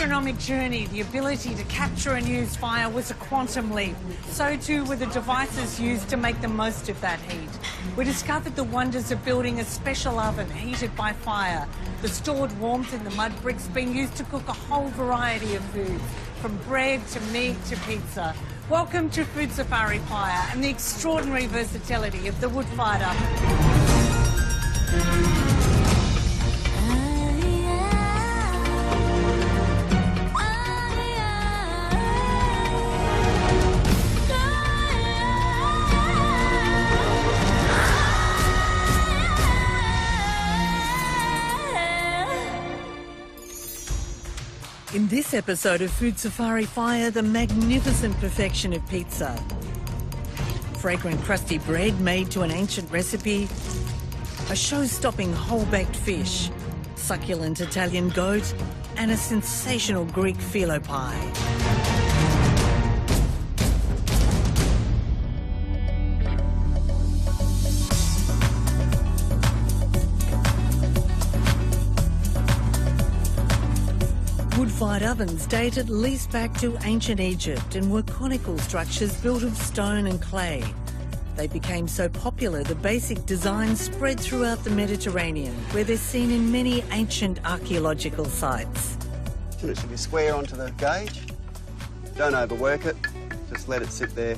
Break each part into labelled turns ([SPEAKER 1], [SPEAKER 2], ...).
[SPEAKER 1] astronomic journey, the ability to capture and use fire was a quantum leap. So too were the devices used to make the most of that heat. We discovered the wonders of building a special oven heated by fire. The stored warmth in the mud bricks being used to cook a whole variety of foods, from bread to meat to pizza. Welcome to Food Safari Fire and the extraordinary versatility of the wood-fired oven. In this episode of Food Safari Fire, the magnificent perfection of pizza. Fragrant crusty bread made to an ancient recipe, a show-stopping whole-baked fish, succulent Italian goat, and a sensational Greek phyllo pie. Wood-fired ovens date at least back to ancient Egypt and were conical structures built of stone and clay. They became so popular the basic design spread throughout the Mediterranean, where they're seen in many ancient archaeological sites.
[SPEAKER 2] It should be square onto the gauge. Don't overwork it, just let it sit there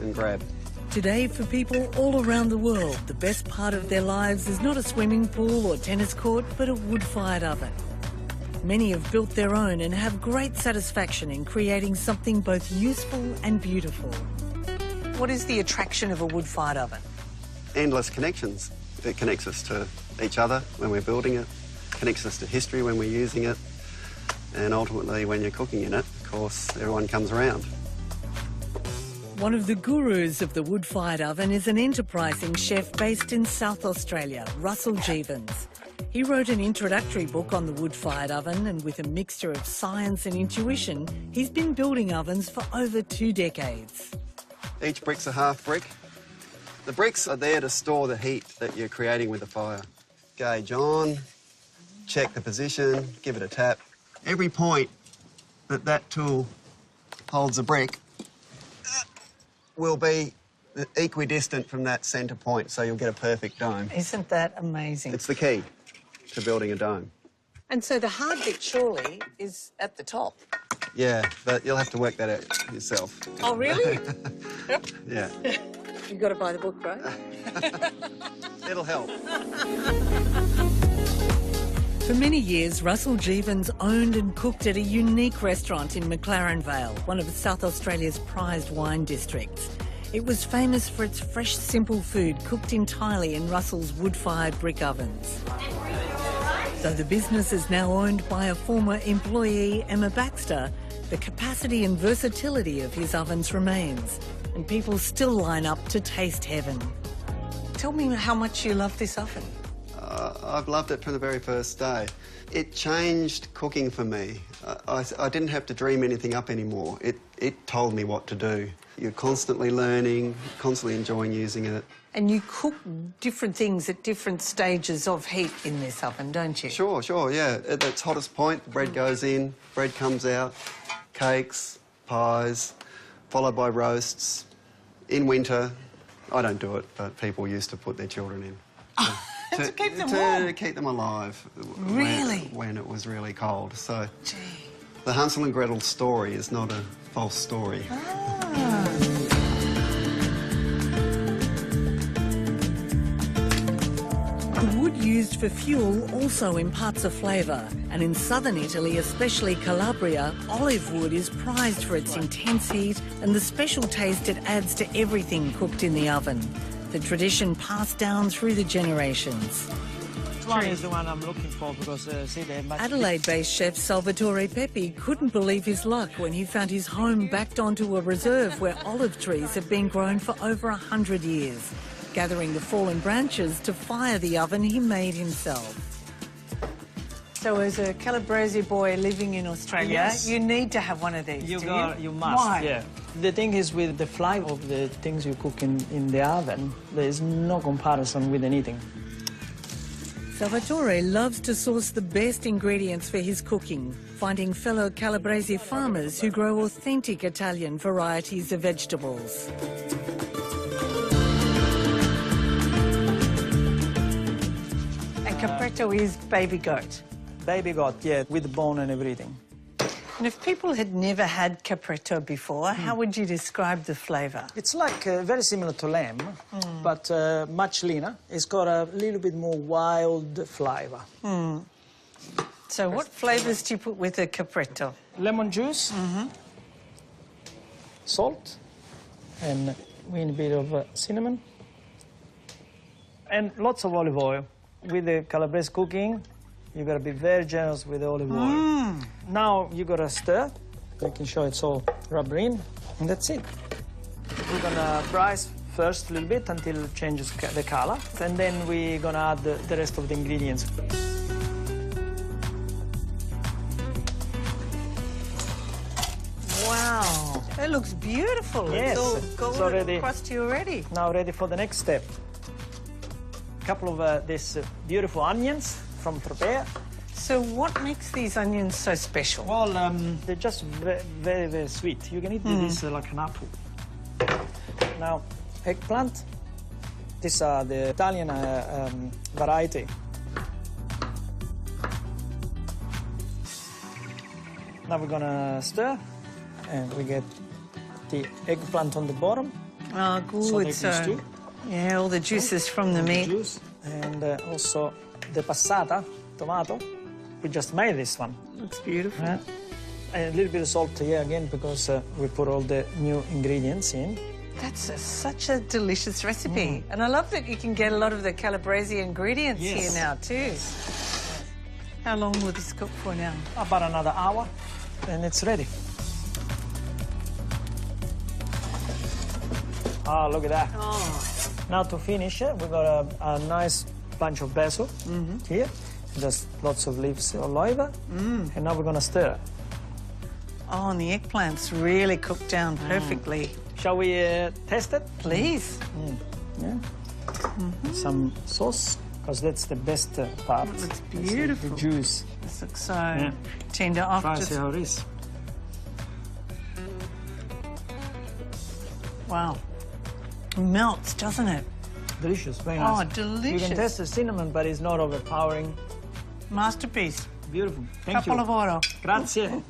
[SPEAKER 2] and grab.
[SPEAKER 1] Today, for people all around the world, the best part of their lives is not a swimming pool or tennis court, but a wood-fired oven. Many have built their own and have great satisfaction in creating something both useful and beautiful. What is the attraction of a wood-fired oven?
[SPEAKER 2] Endless connections. It connects us to each other when we're building it, connects us to history when we're using it, and ultimately when you're cooking in it, of course, everyone comes around.
[SPEAKER 1] One of the gurus of the wood-fired oven is an enterprising chef based in South Australia, Russell Jeevons. He wrote an introductory book on the wood-fired oven, and with a mixture of science and intuition, he's been building ovens for over 2 decades.
[SPEAKER 2] Each brick's a half brick. The bricks are there to store the heat that you're creating with the fire. Gauge on, check the position, give it a tap. Every point that tool holds a brick will be equidistant from that centre point, so you'll get a perfect dome.
[SPEAKER 1] Isn't that amazing?
[SPEAKER 2] It's the key to building a dome.
[SPEAKER 1] And so the hard bit surely is at the top.
[SPEAKER 2] Yeah, but you'll have to work that out yourself.
[SPEAKER 1] Oh, really?
[SPEAKER 2] Yeah.
[SPEAKER 1] You've got to buy the book, right?
[SPEAKER 2] It'll help.
[SPEAKER 1] For many years, Russell Jeevons owned and cooked at a unique restaurant in McLaren Vale, one of South Australia's prized wine districts. It was famous for its fresh, simple food cooked entirely in Russell's wood-fired brick ovens. Though the business is now owned by a former employee, Emma Baxter, the capacity and versatility of his ovens remains, and people still line up to taste heaven. Tell me how much you love this oven.
[SPEAKER 2] I've loved it from the very first day. It changed cooking for me. I didn't have to dream anything up anymore. It told me what to do. You're constantly learning, constantly enjoying using it.
[SPEAKER 1] And you cook different things at different stages of heat in this oven, don't you?
[SPEAKER 2] Sure, yeah. At its hottest point, the bread goes in, bread comes out, cakes, pies, followed by roasts. In winter, I don't do it, but people used to put their children in.
[SPEAKER 1] To keep them warm?
[SPEAKER 2] To keep them alive.
[SPEAKER 1] Really?
[SPEAKER 2] When it was really cold. So
[SPEAKER 1] Gee.
[SPEAKER 2] the Hansel and Gretel story is not a false story.
[SPEAKER 1] The wood used for fuel also imparts a flavour, and in southern Italy, especially Calabria, olive wood is prized for its intense heat and the special taste it adds to everything cooked in the oven. The tradition passed down through the generations.
[SPEAKER 3] This one is the one I'm looking for because, see, they're much...
[SPEAKER 1] Adelaide-based chef Salvatore Pepi couldn't believe his luck when he found his home backed onto a reserve where olive trees have been grown for over 100 years. Gathering the fallen branches to fire the oven he made himself. So as a Calabrese boy living in Australia,
[SPEAKER 3] Yes.
[SPEAKER 1] you need to have one of these,
[SPEAKER 3] You
[SPEAKER 1] do
[SPEAKER 3] must,
[SPEAKER 1] Why?
[SPEAKER 3] yeah. The thing is, with the flavour of the things you cook in the oven, there is no comparison with anything.
[SPEAKER 1] Salvatore loves to source the best ingredients for his cooking, finding fellow Calabrese farmers who grow authentic Italian varieties of vegetables. And capretto is baby goat.
[SPEAKER 3] Baby goat, yeah, with bone and everything.
[SPEAKER 1] And if people had never had capretto before, how would you describe the flavour?
[SPEAKER 3] It's like very similar to lamb, but much leaner. It's got a little bit more wild flavour.
[SPEAKER 1] So what flavours do you put with a capretto?
[SPEAKER 3] Lemon juice, salt, and a bit of cinnamon, and lots of olive oil. With the Calabrese cooking, you gotta be very generous with the olive oil. Now you gotta stir, making sure it's all rubber in, and that's it. We're gonna fries first a little bit until it changes the color, and then we're gonna add the rest of the ingredients.
[SPEAKER 1] Wow, that looks beautiful.
[SPEAKER 3] Yes,
[SPEAKER 1] It's all
[SPEAKER 3] it's
[SPEAKER 1] golden
[SPEAKER 3] already-
[SPEAKER 1] crusty already.
[SPEAKER 3] Now ready for the next step. A couple of these beautiful onions from Tropea.
[SPEAKER 1] So what makes these onions so special?
[SPEAKER 3] Well, they're just very, very sweet. You can eat this like an apple. Now, eggplant. These are the Italian variety. Now we're gonna stir, and we get the eggplant on the bottom.
[SPEAKER 1] Oh,
[SPEAKER 3] So they
[SPEAKER 1] good.
[SPEAKER 3] can stew.
[SPEAKER 1] Yeah, all the juices from the meat.
[SPEAKER 3] Juice. And also the passata, tomato. We just made this one.
[SPEAKER 1] Looks beautiful.
[SPEAKER 3] And a little bit of salt here again because we put all the new ingredients in.
[SPEAKER 1] That's such a delicious recipe. And I love that you can get a lot of the Calabrese ingredients
[SPEAKER 3] Yes.
[SPEAKER 1] here now too. How long will this cook for now?
[SPEAKER 3] About another hour, and it's ready. Oh, look at that.
[SPEAKER 1] Oh,
[SPEAKER 3] Now to finish it, we've got a nice bunch of basil here. Just lots of leaves of oliva. And now we're going to stir it.
[SPEAKER 1] oh, and the eggplant's really cooked down perfectly.
[SPEAKER 3] Shall we test it?
[SPEAKER 1] Please.
[SPEAKER 3] Yeah. Some sauce, because that's the best part.
[SPEAKER 1] It looks
[SPEAKER 3] It's
[SPEAKER 1] beautiful.
[SPEAKER 3] The juice.
[SPEAKER 1] This looks so tender. I'll
[SPEAKER 3] Try and
[SPEAKER 1] just-
[SPEAKER 3] see how it is.
[SPEAKER 1] Wow. Melts, doesn't it?
[SPEAKER 3] Delicious, very
[SPEAKER 1] Oh,
[SPEAKER 3] nice.
[SPEAKER 1] delicious.
[SPEAKER 3] You can taste the cinnamon, but it's not overpowering.
[SPEAKER 1] Masterpiece.
[SPEAKER 3] Beautiful. Thank
[SPEAKER 1] Couple
[SPEAKER 3] you.
[SPEAKER 1] of oro.
[SPEAKER 3] Grazie.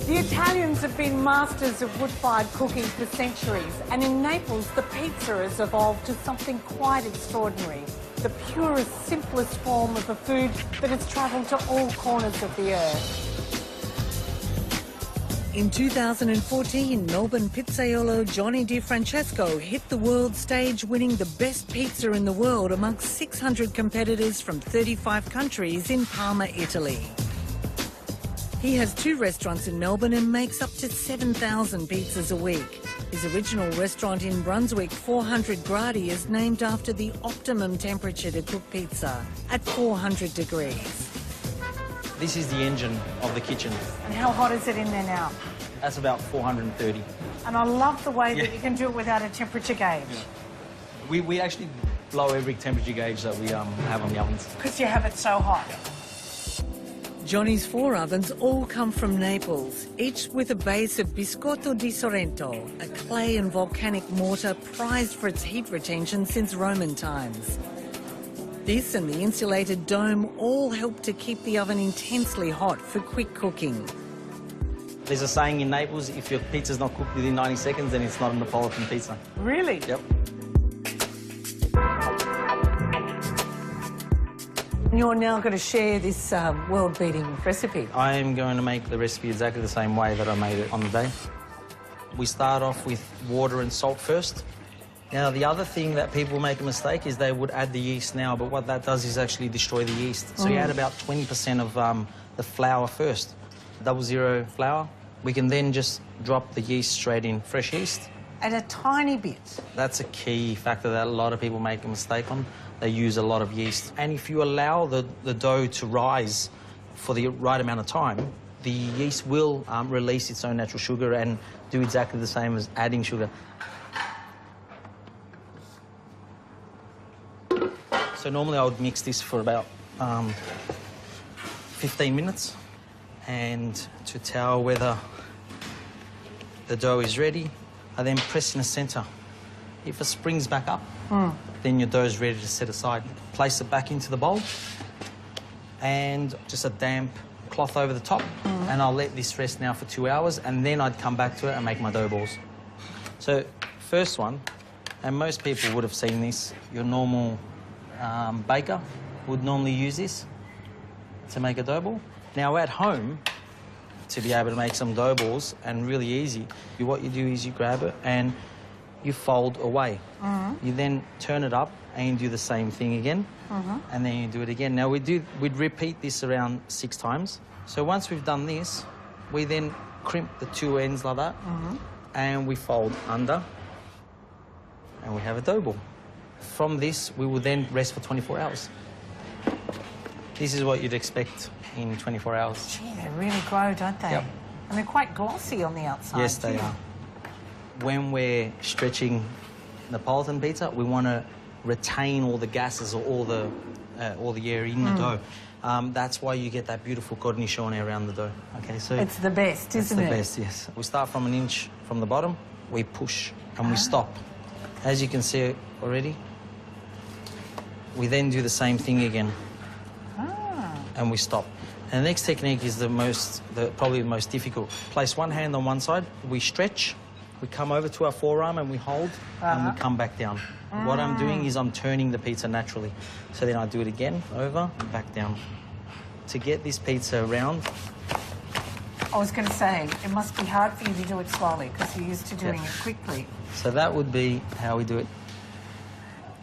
[SPEAKER 1] The Italians have been masters of wood-fired cooking for centuries, and in Naples, the pizza has evolved to something quite extraordinary. The purest, simplest form of a food that has travelled to all corners of the earth. In 2014, Melbourne pizzaiolo Johnny DiFrancesco hit the world stage, winning the best pizza in the world amongst 600 competitors from 35 countries in Parma, Italy. He has 2 restaurants in Melbourne and makes up to 7,000 pizzas a week. His original restaurant in Brunswick, 400 Gradi, is named after the optimum temperature to cook pizza, at 400 degrees.
[SPEAKER 4] This is the engine of the kitchen.
[SPEAKER 1] And how hot is it in there now?
[SPEAKER 4] That's about 430.
[SPEAKER 1] And I love the way that you can do it without a temperature gauge.
[SPEAKER 4] We actually blow every temperature gauge that we have on the ovens.
[SPEAKER 1] Because you have it so hot. Johnny's 4 ovens all come from Naples, each with a base of Biscotto di Sorrento, a clay and volcanic mortar prized for its heat retention since Roman times. This and the insulated dome all help to keep the oven intensely hot for quick cooking.
[SPEAKER 4] There's a saying in Naples, if your pizza's not cooked within 90 seconds, then it's not a Neapolitan pizza.
[SPEAKER 1] Really?
[SPEAKER 4] Yep.
[SPEAKER 1] You're now going to share this world-beating recipe.
[SPEAKER 4] I am going to make the recipe exactly the same way that I made it on the day. We start off with water and salt first. Now, the other thing that people make a mistake is they would add the yeast now, but what that does is actually destroy the yeast. So you add about 20% of the flour first, 00 flour. We can then just drop the yeast straight in, fresh yeast.
[SPEAKER 1] And a tiny bit.
[SPEAKER 4] That's a key factor that a lot of people make a mistake on. They use a lot of yeast. And if you allow the dough to rise for the right amount of time, the yeast will release its own natural sugar and do exactly the same as adding sugar. So normally I would mix this for about 15 minutes, and to tell whether the dough is ready, I then press in the centre. If it springs back up, then your dough is ready to set aside. Place it back into the bowl and just a damp cloth over the top, and I'll let this rest now for 2 hours, and then I'd come back to it and make my dough balls. So first one, and most people would have seen this, your normal baker would normally use this to make a dough ball. Now at home, to be able to make some dough balls, and really easy, what you do is you grab it and you fold away. You then turn it up and you do the same thing again, and then you do it again. Now we'd repeat this around 6 times. So once we've done this, we then crimp the 2 ends like that, and we fold under, and we have a dough ball. From this, we will then rest for 24 hours. This is what you'd expect in 24 hours.
[SPEAKER 1] Gee, they really grow, don't they?
[SPEAKER 4] Yep.
[SPEAKER 1] And they're quite glossy on the outside.
[SPEAKER 4] Yes, they
[SPEAKER 1] too.
[SPEAKER 4] are. When we're stretching Neapolitan pizza, we want to retain all the gases or all the air in the dough. That's why you get that beautiful cornicione around the dough. Okay, so
[SPEAKER 1] It's the best, isn't it?
[SPEAKER 4] it's the best, yes. We start from 1 inch from the bottom, we push and we stop. As you can see already, we then do the same thing again, and we stop. And the next technique is probably the most difficult. Place one hand on one side, we stretch, we come over to our forearm and we hold, and we come back down. What I'm doing is I'm turning the pizza naturally. So then I do it again, over, and back down. To get this pizza round.
[SPEAKER 1] I was going to say, it must be hard for you to do it slowly because you're used to doing it quickly.
[SPEAKER 4] So that would be how we do it.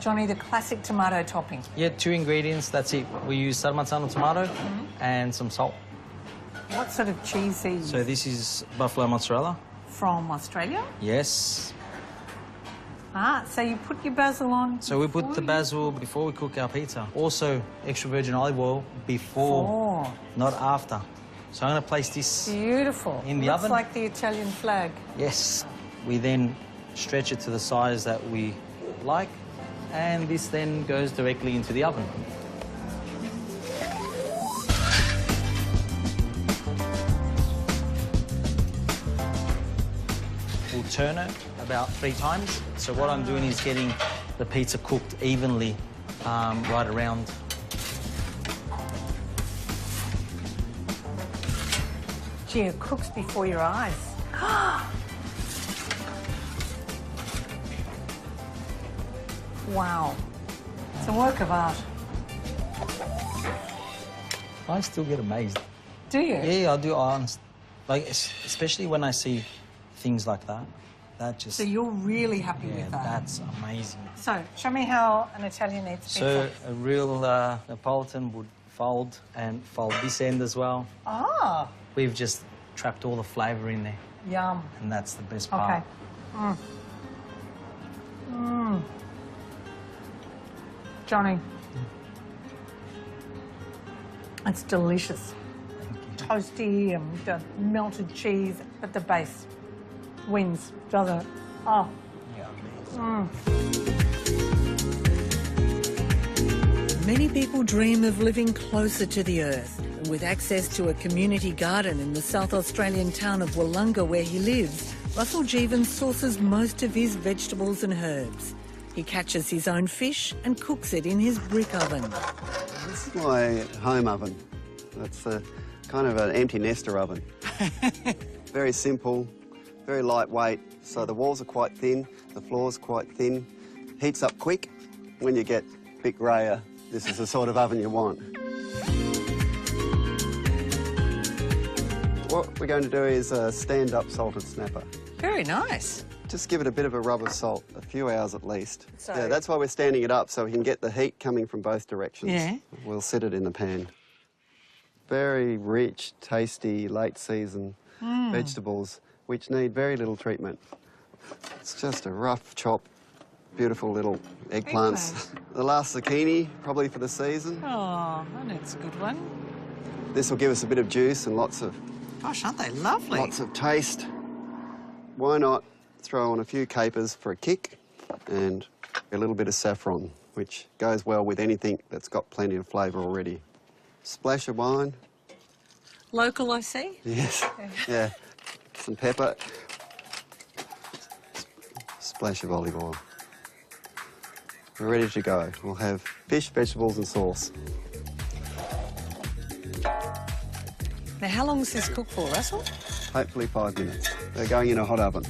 [SPEAKER 1] Johnny, the classic tomato topping.
[SPEAKER 4] Yeah, 2 ingredients, that's it. We use Sarmazzano tomato and some salt.
[SPEAKER 1] What sort of cheese are you
[SPEAKER 4] So this is buffalo mozzarella.
[SPEAKER 1] from Australia?
[SPEAKER 4] Yes.
[SPEAKER 1] So you put your basil on.
[SPEAKER 4] So we put the basil before we cook our pizza. Also, extra virgin olive oil before, not after. So I'm going to place this
[SPEAKER 1] Beautiful.
[SPEAKER 4] in the
[SPEAKER 1] Looks
[SPEAKER 4] oven.
[SPEAKER 1] like the Italian flag.
[SPEAKER 4] Yes. We then stretch it to the size that we like, and this then goes directly into the oven. We'll turn it about 3 times. So what I'm doing is getting the pizza cooked evenly right around.
[SPEAKER 1] Gee, it cooks before your eyes. Wow. It's a work of art.
[SPEAKER 4] I still get amazed.
[SPEAKER 1] Do you?
[SPEAKER 4] Yeah, I do. Like, especially when I see things like that. That just...
[SPEAKER 1] So you're really happy
[SPEAKER 4] yeah,
[SPEAKER 1] with that?
[SPEAKER 4] that's amazing.
[SPEAKER 1] So, show me how an Italian eats pizza.
[SPEAKER 4] So a real Neapolitan would fold this end as well.
[SPEAKER 1] Ah,
[SPEAKER 4] We've just trapped all the flavour in there,
[SPEAKER 1] yum.
[SPEAKER 4] and that's the best
[SPEAKER 1] Okay.
[SPEAKER 4] part.
[SPEAKER 1] Johnny. It's delicious. Toasty and the melted cheese, but the base wins, doesn't it? Oh.
[SPEAKER 4] Yeah.
[SPEAKER 1] Many people dream of living closer to the earth. And with access to a community garden in the South Australian town of Wollonga where he lives, Russell Jeevons sources most of his vegetables and herbs. He catches his own fish and cooks it in his brick oven.
[SPEAKER 2] This is my home oven. It's kind of an empty nester oven. Very simple, very lightweight, so the walls are quite thin, the floor's quite thin. Heats up quick. When you get a bit grayer, this is the sort of oven you want. What we're going to do is a stand-up salted snapper.
[SPEAKER 1] Very nice.
[SPEAKER 2] Just give it a bit of a rub of salt, a few hours at least.
[SPEAKER 1] So-
[SPEAKER 2] Yeah, that's why we're standing it up, so we can get the heat coming from both directions.
[SPEAKER 1] Yeah.
[SPEAKER 2] We'll set it in the pan. Very rich, tasty, late season vegetables, which need very little treatment. It's just a rough chop, beautiful little eggplants. The last zucchini, probably for the season.
[SPEAKER 1] Oh, and it's a good one.
[SPEAKER 2] This will give us a bit of juice and lots of
[SPEAKER 1] Gosh, aren't they lovely?
[SPEAKER 2] Lots of taste. Why not throw on a few capers for a kick and a little bit of saffron, which goes well with anything that's got plenty of flavour already. Splash of wine.
[SPEAKER 1] Local, I see.
[SPEAKER 2] Yes, yeah. Some pepper. Splash of olive oil. We're ready to go. We'll have fish, vegetables and sauce.
[SPEAKER 1] Now, how long does this cook for, Russell?
[SPEAKER 2] Hopefully 5 minutes. They're going in a hot oven.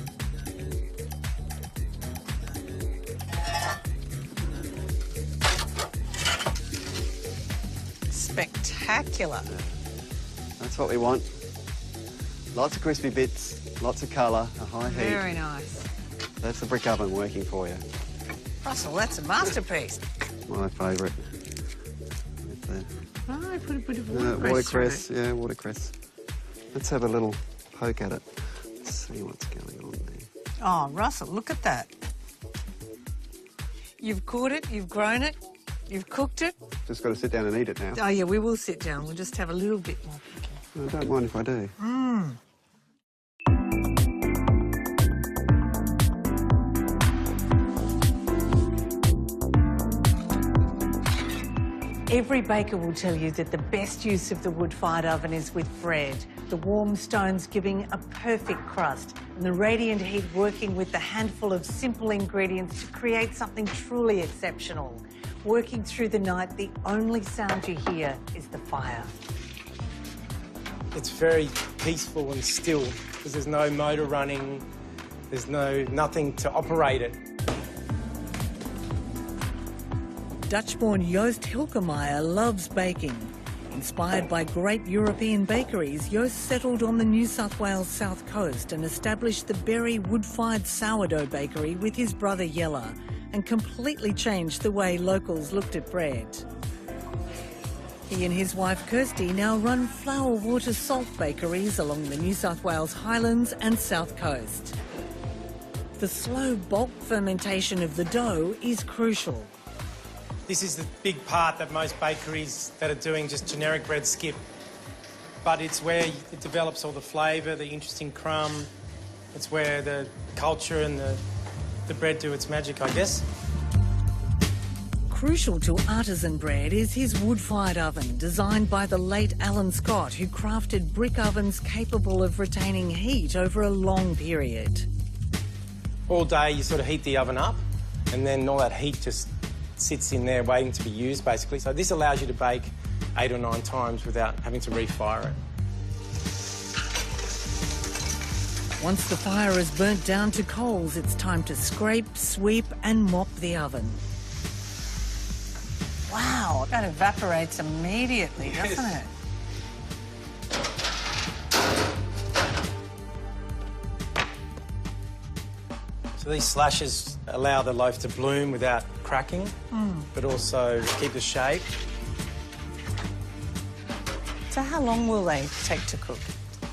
[SPEAKER 1] Spectacular.
[SPEAKER 2] That's what we want. Lots of crispy bits, lots of colour, a high heat.
[SPEAKER 1] Very nice.
[SPEAKER 2] That's the brick oven working for you.
[SPEAKER 1] Russell, that's a masterpiece.
[SPEAKER 2] My favourite.
[SPEAKER 1] Oh, I put a bit of
[SPEAKER 2] Watercress, yeah, watercress. Let's have a little poke at it. Let's see what's going on there.
[SPEAKER 1] Oh, Russell, look at that. You've caught it, you've grown it, you've cooked it.
[SPEAKER 2] Just got to sit down and eat it now.
[SPEAKER 1] Oh, yeah, we will sit down. We'll just have a little bit more.
[SPEAKER 2] I don't mind if I do.
[SPEAKER 1] Every baker will tell you that the best use of the wood-fired oven is with bread, the warm stones giving a perfect crust, and the radiant heat working with the handful of simple ingredients to create something truly exceptional. Working through the night, the only sound you hear is the fire.
[SPEAKER 5] It's very peaceful and still because there's no motor running, there's nothing to operate it.
[SPEAKER 1] Dutch-born Joost Hilkemeyer loves baking. Inspired by great European bakeries, Joost settled on the New South Wales south coast and established the Berry wood-fired sourdough bakery with his brother Jelle, and completely changed the way locals looked at bread. He and his wife Kirsty now run flour water salt bakeries along the New South Wales Highlands and South Coast. The slow bulk fermentation of the dough is crucial.
[SPEAKER 5] This is the big part that most bakeries that are doing just generic bread skip. But it's where it develops all the flavour, the interesting crumb. It's where the culture and the bread do its magic, I guess.
[SPEAKER 1] Crucial to artisan bread is his wood-fired oven, designed by the late Alan Scott, who crafted brick ovens capable of retaining heat over a long period.
[SPEAKER 5] All day you sort of heat the oven up and then all that heat just sits in there waiting to be used, basically. So this allows you to bake 8 or 9 times without having to refire it.
[SPEAKER 1] Once the fire is burnt down to coals, it's time to scrape, sweep and mop the oven. Wow, that evaporates immediately, doesn't it?
[SPEAKER 5] So these slashes allow the loaf to bloom without cracking, but also keep the shape.
[SPEAKER 1] So how long will they take to cook?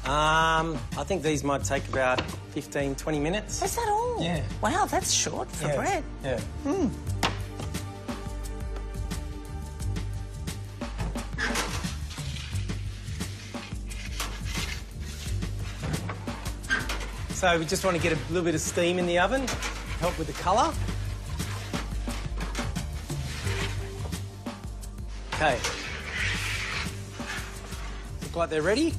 [SPEAKER 5] I think these might take about 15, 20 minutes.
[SPEAKER 1] Is that all?
[SPEAKER 5] Yeah.
[SPEAKER 1] Wow, that's short for bread.
[SPEAKER 5] Yeah. So we just want to get a little bit of steam in the oven, help with the colour. Okay. Look like they're ready.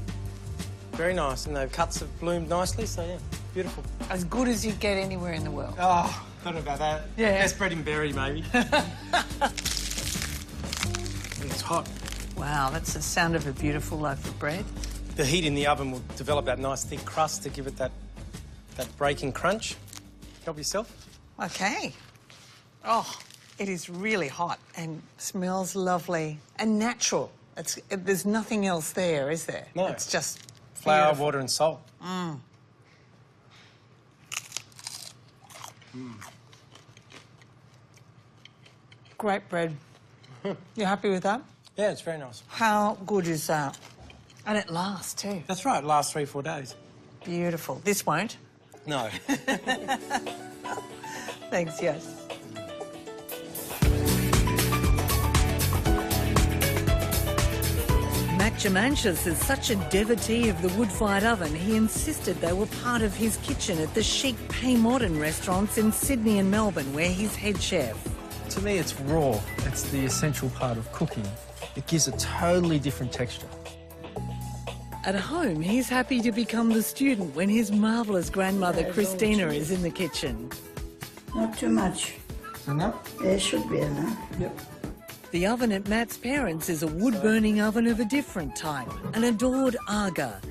[SPEAKER 5] Very nice, and the cuts have bloomed nicely, so yeah, beautiful.
[SPEAKER 1] As good as you get anywhere in the world.
[SPEAKER 5] Oh, don't know about that.
[SPEAKER 1] Yeah.
[SPEAKER 5] Best bread and berry, maybe. And it's hot.
[SPEAKER 1] Wow, that's the sound of a beautiful loaf of bread.
[SPEAKER 5] The heat in the oven will develop that nice thick crust to give it that breaking crunch. Help yourself.
[SPEAKER 1] Okay. Oh, it is really hot and smells lovely and natural. There's nothing else there, is there?
[SPEAKER 5] No.
[SPEAKER 1] It's just
[SPEAKER 5] Flour,
[SPEAKER 1] beautiful.
[SPEAKER 5] water and salt.
[SPEAKER 1] Great bread. You happy with that?
[SPEAKER 5] Yeah, it's very nice.
[SPEAKER 1] How good is that? And it lasts too.
[SPEAKER 5] That's right, last 3 or 4 days.
[SPEAKER 1] Beautiful. This won't.
[SPEAKER 5] No.
[SPEAKER 1] Thanks, yes. Mac Matt Germanchus is such a devotee of the wood-fired oven, he insisted they were part of his kitchen at the chic Pay Modern restaurants in Sydney and Melbourne, where he's head chef.
[SPEAKER 6] To me, it's raw. It's the essential part of cooking. It gives a totally different texture.
[SPEAKER 1] At home, he's happy to become the student when his marvellous grandmother Christina is in the kitchen.
[SPEAKER 7] Not too much.
[SPEAKER 6] Enough?
[SPEAKER 7] It should be enough.
[SPEAKER 6] Yep.
[SPEAKER 1] The oven at Matt's parents' is a wood-burning oven of a different type, an adored Aga,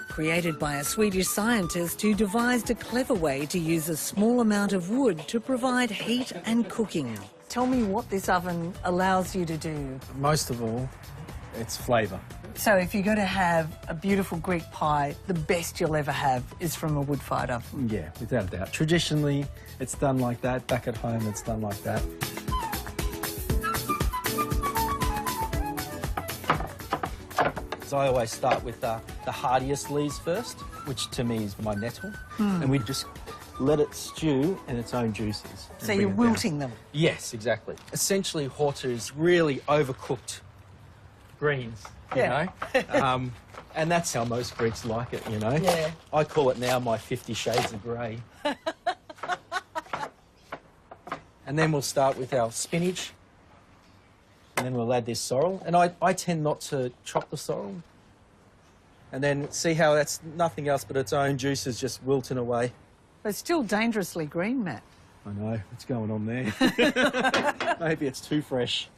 [SPEAKER 1] created by a Swedish scientist who devised a clever way to use a small amount of wood to provide heat and cooking. Tell me what this oven allows you to do.
[SPEAKER 6] Most of all, it's flavour.
[SPEAKER 1] So if you're going to have a beautiful Greek pie, the best you'll ever have is from a wood-fired oven.
[SPEAKER 6] Yeah, without a doubt. Traditionally, it's done like that. Back at home, it's done like that. So I always start with the hardiest leaves first, which to me is my nettle, and we just let it stew in its own juices.
[SPEAKER 1] So you're wilting them?
[SPEAKER 6] Yes, exactly. Essentially, horta is really overcooked greens, you know? And that's how most Greeks like it, you know?
[SPEAKER 1] Yeah.
[SPEAKER 6] I call it now my 50 Shades of Grey. And then we'll start with our spinach. And then we'll add this sorrel. And I tend not to chop the sorrel. And then see how that's nothing else but its own juices just wilting away.
[SPEAKER 1] But it's still dangerously green, Matt.
[SPEAKER 6] I know, what's going on there? Maybe it's too fresh.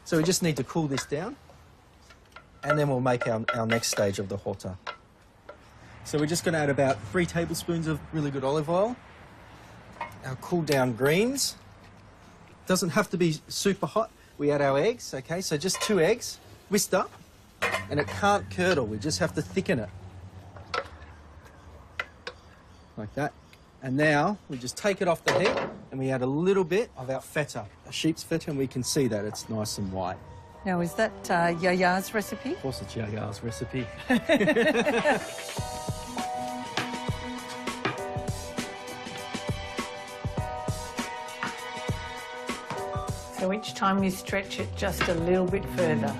[SPEAKER 6] So we just need to cool this down. And then we'll make our next stage of the horta. So we're just going to add about 3 tablespoons of really good olive oil. Our cooled down greens. Doesn't have to be super hot. We add our eggs, okay? So just 2 eggs, whisked up, and it can't curdle. We just have to thicken it. Like that. And now we just take it off the heat and we add a little bit of our feta, a sheep's feta, and we can see that it's nice and white.
[SPEAKER 1] Now, is that Yaya's recipe?
[SPEAKER 6] Of course, it's Yaya's recipe.
[SPEAKER 1] So each time you stretch it just a little bit further.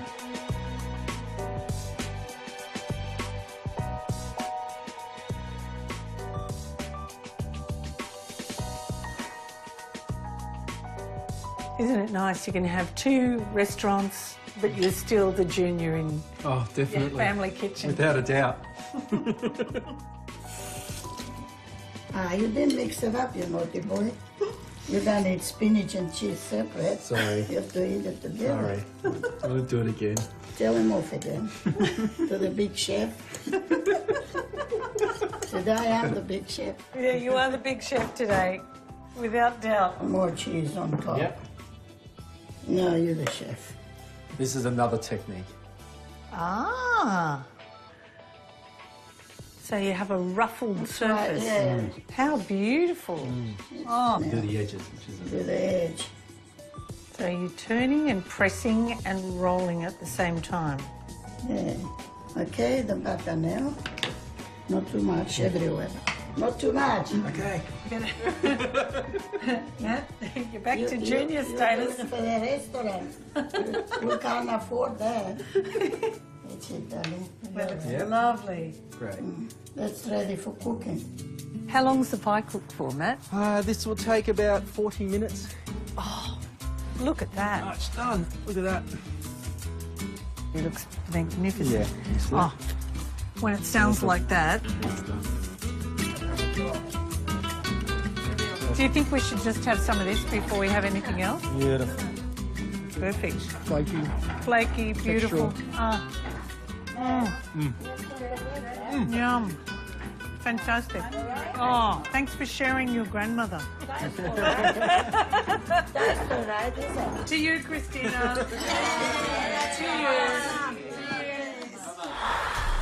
[SPEAKER 1] Isn't it nice? You can have 2 restaurants, but you're still the junior in
[SPEAKER 6] Oh, definitely.
[SPEAKER 1] your family kitchen.
[SPEAKER 6] Without a doubt.
[SPEAKER 7] You didn't mix it up, you naughty boy. You don't eat spinach and cheese separate.
[SPEAKER 6] Sorry.
[SPEAKER 7] You have to eat it together.
[SPEAKER 6] Sorry. I'll do it again.
[SPEAKER 7] Tell him off again. To the big chef. Today I'm the big chef.
[SPEAKER 1] Yeah, you are the big chef today, without doubt.
[SPEAKER 7] More cheese on top.
[SPEAKER 6] Yep.
[SPEAKER 7] No, you're the chef.
[SPEAKER 6] This is another technique.
[SPEAKER 1] Ah. So you have a ruffled surface.
[SPEAKER 7] Yeah.
[SPEAKER 1] How beautiful. Oh.
[SPEAKER 6] Do the edges, which is
[SPEAKER 7] To the edge.
[SPEAKER 1] So you're turning and pressing and rolling at the same time.
[SPEAKER 7] Yeah. Okay, the butter now. Not too much everywhere. Not too much.
[SPEAKER 6] Okay.
[SPEAKER 1] Matt, you're back to junior status.
[SPEAKER 7] You're for the restaurant. You can't afford that. That's it, darling.
[SPEAKER 1] That's
[SPEAKER 6] Yeah.
[SPEAKER 1] lovely.
[SPEAKER 6] Great.
[SPEAKER 7] That's ready for cooking.
[SPEAKER 1] How long's the pie cooked for, Matt?
[SPEAKER 6] This will take about 40 minutes.
[SPEAKER 1] Look at that.
[SPEAKER 6] Oh, it's done. Look at that.
[SPEAKER 1] It looks magnificent.
[SPEAKER 6] Yeah.
[SPEAKER 1] Oh, when it sounds like that. Do you think we should just have some of this before we have anything else?
[SPEAKER 6] Beautiful.
[SPEAKER 1] Perfect.
[SPEAKER 6] Flaky.
[SPEAKER 1] Flaky, beautiful. Yum. Fantastic. Oh, thanks for sharing your grandmother.
[SPEAKER 7] That's all right, isn't it?
[SPEAKER 1] To you, Christina. To you.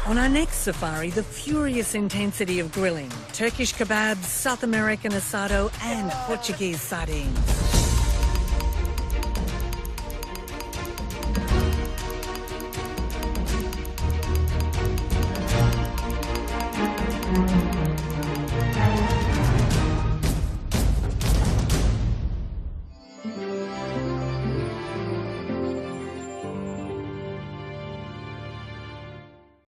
[SPEAKER 1] On our next safari, the furious intensity of grilling, Turkish kebabs, South American asado and Portuguese sardines.